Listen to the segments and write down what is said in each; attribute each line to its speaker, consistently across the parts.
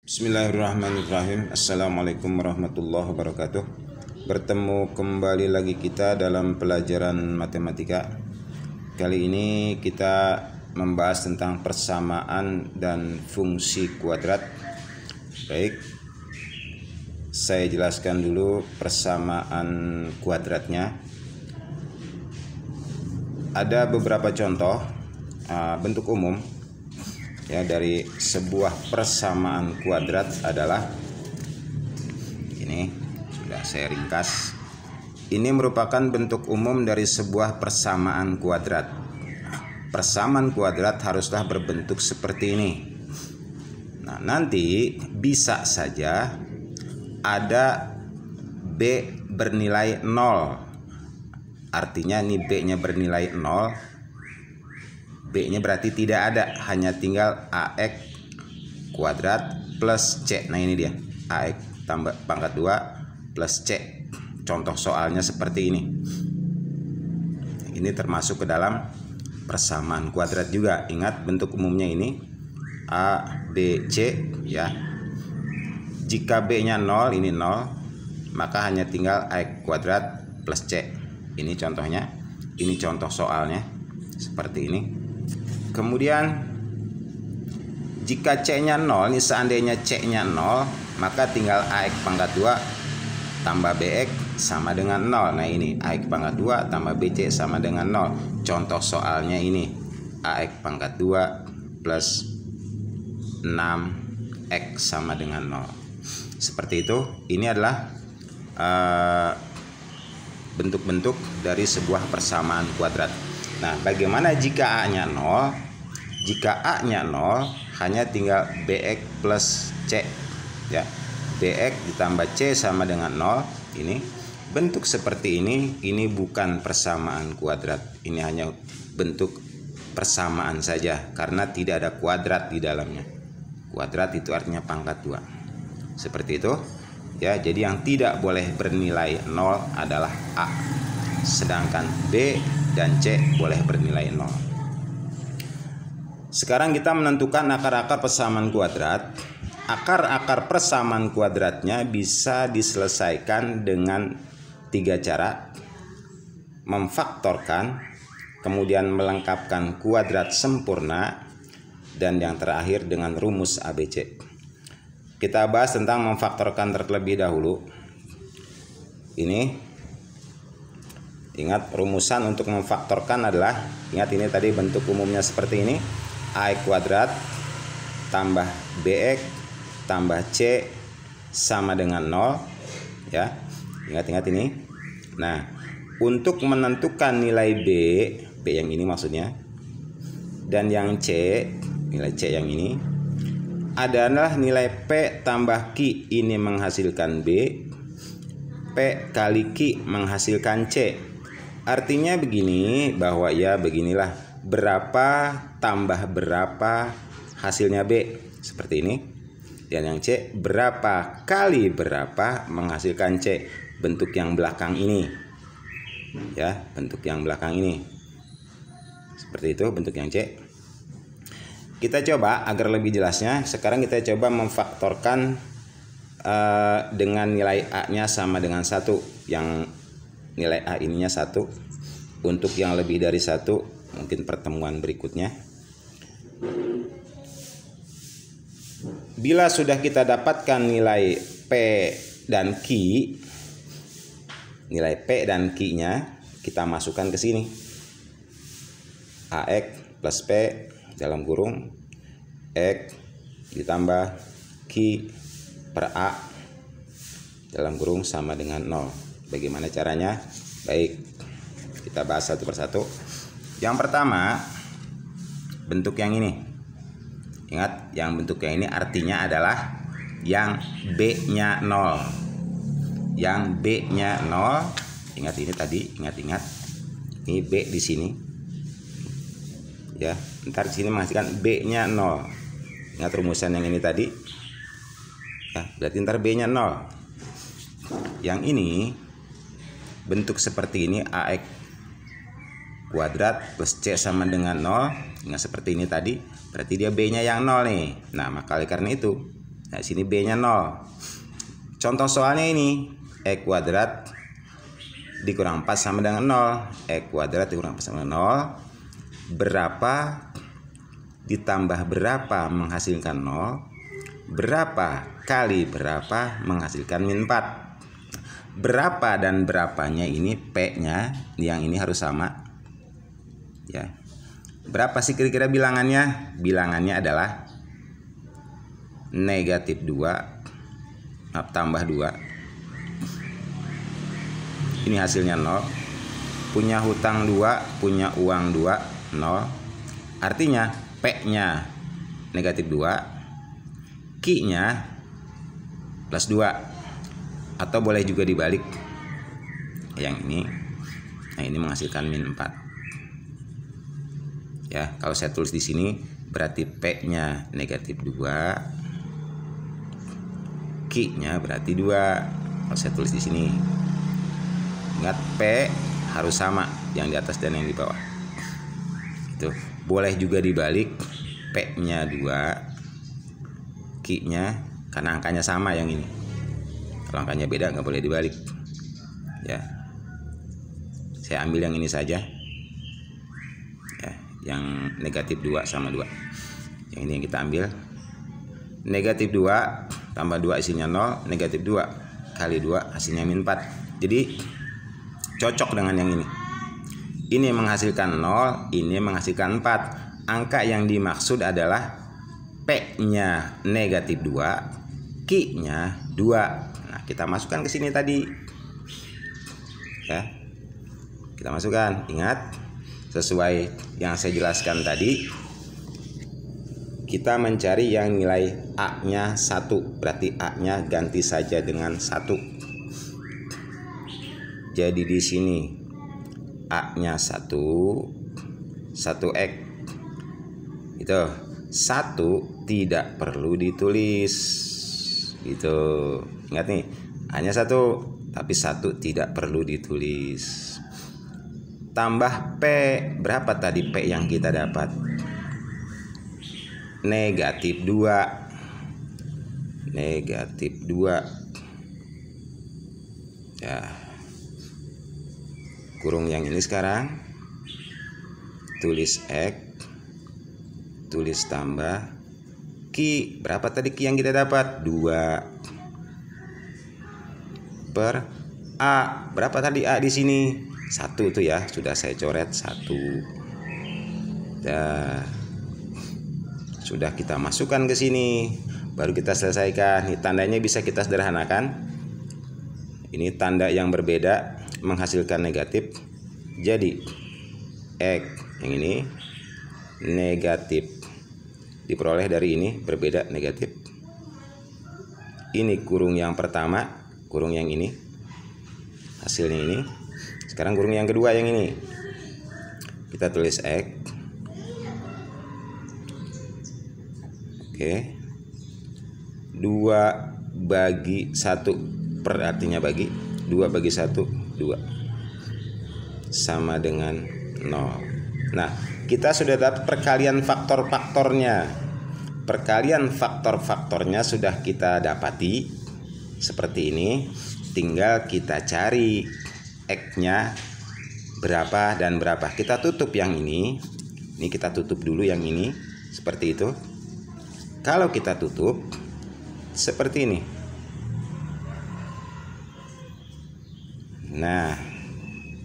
Speaker 1: Bismillahirrahmanirrahim. Assalamualaikum warahmatullahi wabarakatuh. Bertemu kembali lagi kita dalam pelajaran matematika. Kali ini kita membahas tentang persamaan dan fungsi kuadrat. Baik, saya jelaskan dulu persamaan kuadratnya. Ada beberapa contoh bentuk umum ya dari sebuah persamaan kuadrat adalah ini, sudah saya ringkas. Ini merupakan bentuk umum dari sebuah persamaan kuadrat. Persamaan kuadrat haruslah berbentuk seperti ini. Nah, nanti bisa saja ada B bernilai 0. Artinya ini B-nya bernilai 0. B-nya berarti tidak ada, hanya tinggal AX kuadrat plus C. Nah, ini dia, AX tambah pangkat 2 plus C. Contoh soalnya seperti ini. Ini termasuk ke dalam persamaan kuadrat juga. Ingat bentuk umumnya ini A, B, C ya. Jika B-nya 0, ini 0, maka hanya tinggal AX kuadrat plus C. Ini contohnya, ini contoh soalnya seperti ini. Kemudian jika C-nya 0, ini seandainya C-nya 0, maka tinggal AX pangkat 2 tambah BX sama dengan 0. Nah, ini AX pangkat 2 tambah BC sama dengan 0. Contoh soalnya ini AX pangkat 2 plus 6X sama dengan 0. Seperti itu. Ini adalah bentuk-bentuk dari sebuah persamaan kuadrat. Nah, bagaimana jika A-nya 0? Jika A-nya 0, hanya tinggal BX plus C ya. BX ditambah C sama dengan 0. Ini bentuk seperti ini bukan persamaan kuadrat. Ini hanya bentuk persamaan saja karena tidak ada kuadrat di dalamnya. Kuadrat itu artinya pangkat 2. Seperti itu ya. Jadi yang tidak boleh bernilai 0 adalah A. Sedangkan B dan C boleh bernilai 0. Sekarang kita menentukan akar-akar persamaan kuadrat. Akar-akar persamaan kuadratnya bisa diselesaikan dengan 3 cara. Memfaktorkan, kemudian melengkapkan kuadrat sempurna, dan yang terakhir dengan rumus ABC. Kita bahas tentang memfaktorkan terlebih dahulu. Ini, ingat rumusan untuk memfaktorkan adalah, ingat ini tadi bentuk umumnya seperti ini. AX kuadrat tambah BX tambah C sama dengan 0 ya. Ingat-ingat ini. Nah, untuk menentukan nilai B yang ini maksudnya, dan yang C, nilai C yang ini adalah nilai P tambah Q, ini menghasilkan B. P kali Q menghasilkan C. Artinya begini, bahwa ya beginilah, berapa tambah berapa hasilnya B, seperti ini. Dan yang C, berapa kali berapa menghasilkan C, bentuk yang belakang ini ya, bentuk yang belakang ini. Seperti itu bentuk yang C. Kita coba agar lebih jelasnya. Sekarang kita coba memfaktorkan dengan nilai A-nya sama dengan 1. Yang nilai A ininya 1. Untuk yang lebih dari 1 mungkin pertemuan berikutnya. Bila sudah kita dapatkan nilai P dan Q, nilai P dan Q-nya kita masukkan ke sini. AX plus P dalam kurung X ditambah Q per A dalam kurung sama dengan 0. Bagaimana caranya? Baik, kita bahas satu persatu. Yang pertama, bentuk yang ini. Ingat, yang bentuk yang ini artinya adalah yang B-nya 0. Yang B-nya 0. Ingat ini tadi, ingat-ingat. Ini B di sini. Ya, ntar di sini menghasilkan B-nya 0. Ingat rumusan yang ini tadi. Ya, berarti ntar B-nya 0. Yang ini bentuk seperti ini, AX kuadrat plus C sama dengan 0. Ingat seperti ini tadi, berarti dia B-nya yang 0 nih. Nah, maka oleh karena itu Nah, sini B-nya 0. Contoh soalnya ini, E kuadrat dikurang 4 sama dengan 0. E kuadrat dikurang 4 sama dengan 0. Berapa ditambah berapa menghasilkan 0? Berapa kali berapa menghasilkan min 4? Berapa dan berapanya ini P-nya yang ini harus sama. Ya. Berapa sih kira-kira bilangannya? Bilangannya adalah negatif 2 tambah 2. Ini hasilnya 0. Punya hutang 2, punya uang 2, 0. Artinya P-nya negatif 2, Q-nya plus 2. Atau boleh juga dibalik yang ini. Nah, ini menghasilkan min 4. Ya, kalau saya tulis di sini berarti P-nya negatif 2, Q-nya berarti 2. Kalau saya tulis di sini. Ingat, P harus sama yang di atas dan yang di bawah. Itu. Boleh juga dibalik, P-nya 2, Q-nya karena angkanya sama yang ini. Kalau angkanya beda nggak boleh dibalik. Ya. Saya ambil yang ini saja. Ya, yang negatif 2 sama 2. Yang ini yang kita ambil. Negatif 2 tambah 2 hasilnya 0, negatif 2 kali 2 hasilnya min 4. Jadi cocok dengan yang ini. Ini menghasilkan 0, ini menghasilkan 4. Angka yang dimaksud adalah P-nya negatif 2, Q-nya 2. Nah, kita masukkan ke sini tadi. Ya. Kita masukkan. Ingat, sesuai yang saya jelaskan tadi, kita mencari yang nilai A-nya 1. Berarti A-nya ganti saja dengan 1. Jadi di sini A-nya 1, 1x. Itu 1 tidak perlu ditulis. Gitu. Ingat nih, hanya 1, tapi 1 tidak perlu ditulis. Tambah P, berapa tadi P yang kita dapat? Negatif 2. Negatif 2. Ya. Kurung yang ini sekarang. Tulis X, tulis tambah Q. Berapa tadi Q yang kita dapat? 2 per A. Berapa tadi A di sini? 1 tuh ya, sudah saya coret 1. Dah. Sudah kita masukkan ke sini. Baru kita selesaikan. Ini tandanya bisa kita sederhanakan. Ini tanda yang berbeda menghasilkan negatif. Jadi X yang ini negatif diperoleh dari ini, berbeda negatif. Ini kurung yang pertama, kurung yang ini, hasilnya ini. Sekarang kurung yang kedua yang ini, kita tulis X. Oke, 2 bagi 1 per, artinya bagi 2 bagi 1 2 sama dengan 0. Nah, kita sudah dapat perkalian faktor-faktornya. Perkalian faktor-faktornya sudah kita dapati seperti ini. Tinggal kita cari X-nya berapa dan berapa. Kita tutup yang ini. Ini kita tutup dulu yang ini. Seperti itu. Kalau kita tutup seperti ini. Nah,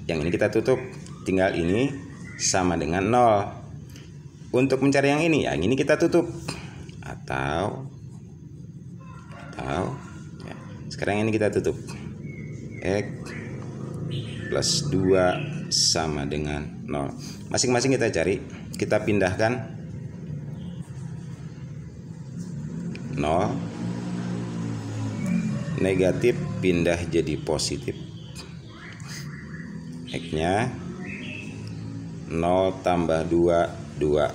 Speaker 1: yang ini kita tutup. Tinggal ini sama dengan 0. Untuk mencari yang ini kita tutup. Atau ya, sekarang ini kita tutup. X plus 2 sama dengan 0. Masing-masing kita cari. Kita pindahkan 0. Negatif pindah jadi positif. X-nya 0 tambah 2 2.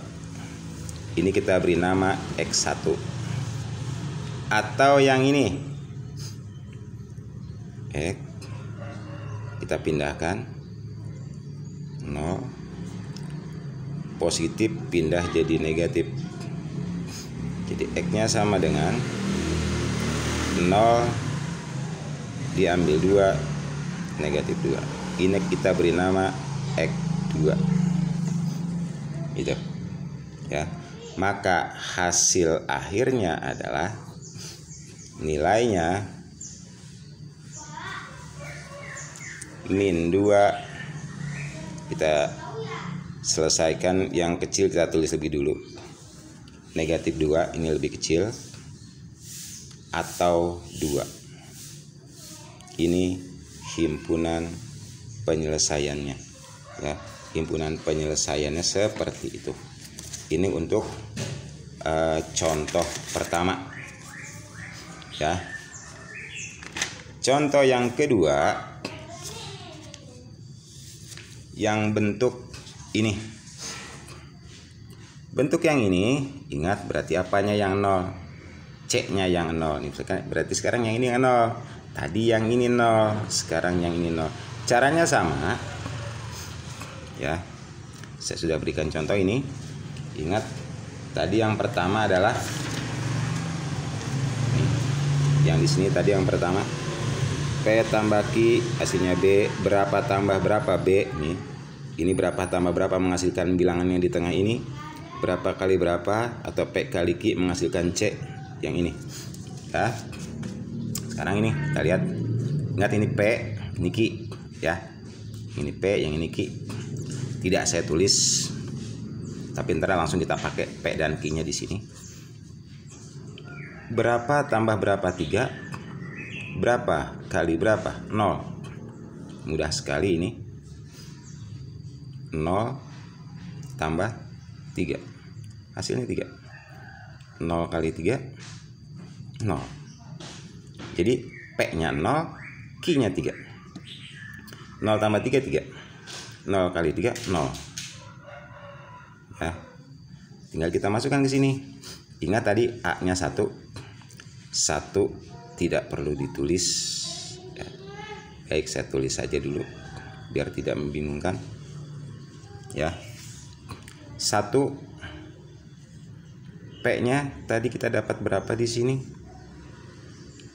Speaker 1: Ini kita beri nama X1. Atau yang ini X, kita pindahkan 0, positif pindah jadi negatif. Jadi X-nya sama dengan 0 diambil 2, negatif 2. Ini kita beri nama X2. Itu. Ya. Maka hasil akhirnya adalah nilainya min 2. Kita selesaikan yang kecil, kita tulis lebih dulu. Negatif 2 ini lebih kecil, atau 2. Ini himpunan penyelesaiannya, ya. Himpunan penyelesaiannya seperti itu. Ini untuk contoh pertama, ya. Contoh yang kedua, yang bentuk ini. Bentuk yang ini, ingat berarti apanya yang 0? C-nya yang 0. Ini berarti sekarang yang ini yang 0. Tadi yang ini 0, sekarang yang ini 0. Caranya sama. Ya. Saya sudah berikan contoh ini. Ingat, tadi yang pertama adalah yang di sini tadi yang pertama P tambah Q hasilnya B, berapa tambah berapa B nih. Ini berapa tambah berapa menghasilkan bilangan yang di tengah ini. Berapa kali berapa atau P kali Q menghasilkan C yang ini. Ya. Sekarang ini kita lihat. Ingat ini P, ini Q, ya. Ini P, yang ini Q. Tidak saya tulis. Tapi ntar langsung kita pakai P dan Q-nya di sini. Berapa tambah berapa 3? Berapa kali berapa? 0. Mudah sekali ini. 0 tambah 3. Hasilnya 3. 0 kali 3 0. Jadi P-nya 0, Q-nya 3. 0 tambah 3 3. 0 kali 3 0. Ya. Tinggal kita masukkan ke sini. Ingat tadi A-nya 1. 1 tidak perlu ditulis, ya. Baik, saya tulis saja dulu biar tidak membingungkan. Ya. 1 P-nya tadi kita dapat berapa di sini?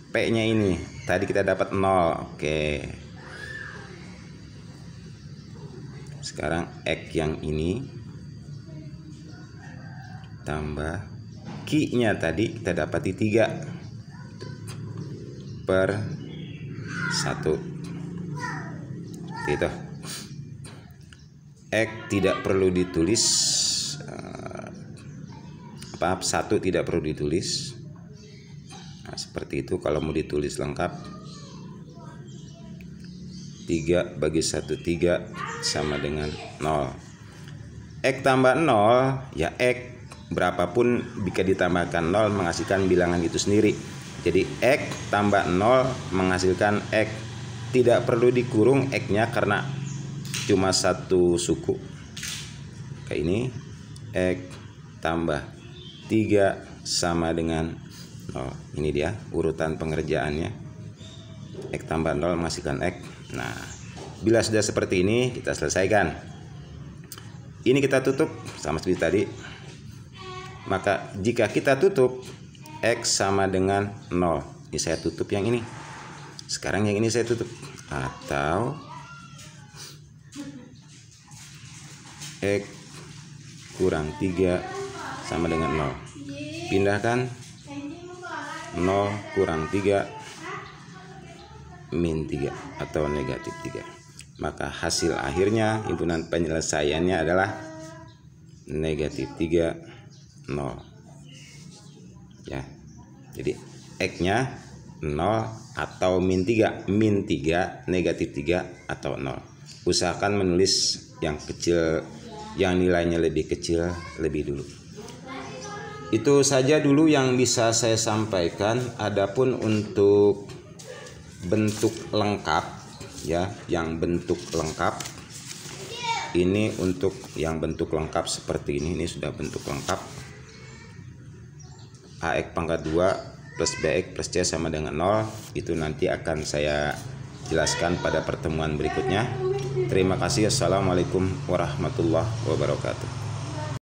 Speaker 1: P-nya ini tadi kita dapat 0. Oke. Sekarang X yang ini tambah Q-nya tadi kita dapati 3 per 1. Gitu. X tidak perlu ditulis. Maaf, 1 tidak perlu ditulis. Nah, seperti itu. Kalau mau ditulis lengkap, 3 bagi 1 3 sama dengan 0. X tambah 0, ya X berapapun jika ditambahkan 0 menghasilkan bilangan itu sendiri. Jadi X tambah 0 menghasilkan X. Tidak perlu dikurung X-nya karena cuma satu suku. Kayak ini, X tambah 3 sama dengan 0. Ini dia urutan pengerjaannya. X tambah 0 menghasilkan X. Nah, bila sudah seperti ini, kita selesaikan. Ini kita tutup sama seperti tadi. Maka jika kita tutup, X sama dengan 0. Ini saya tutup yang ini. Sekarang yang ini saya tutup. Atau X kurang 3 sama dengan 0. Pindahkan 0 kurang 3 min 3 atau negatif 3. Maka hasil akhirnya himpunan penyelesaiannya adalah negatif 3 0. Ya. Jadi X-nya 0 atau min 3. Min 3, negatif 3 atau 0. Usahakan menulis yang kecil, yang nilainya lebih kecil lebih dulu. Itu saja dulu yang bisa saya sampaikan. Adapun untuk bentuk lengkap, ya, yang bentuk lengkap ini, untuk yang bentuk lengkap seperti ini sudah bentuk lengkap. AX pangkat 2 plus BX plus C sama dengan 0. Itu nanti akan saya jelaskan pada pertemuan berikutnya. Terima kasih. Assalamualaikum warahmatullahi wabarakatuh.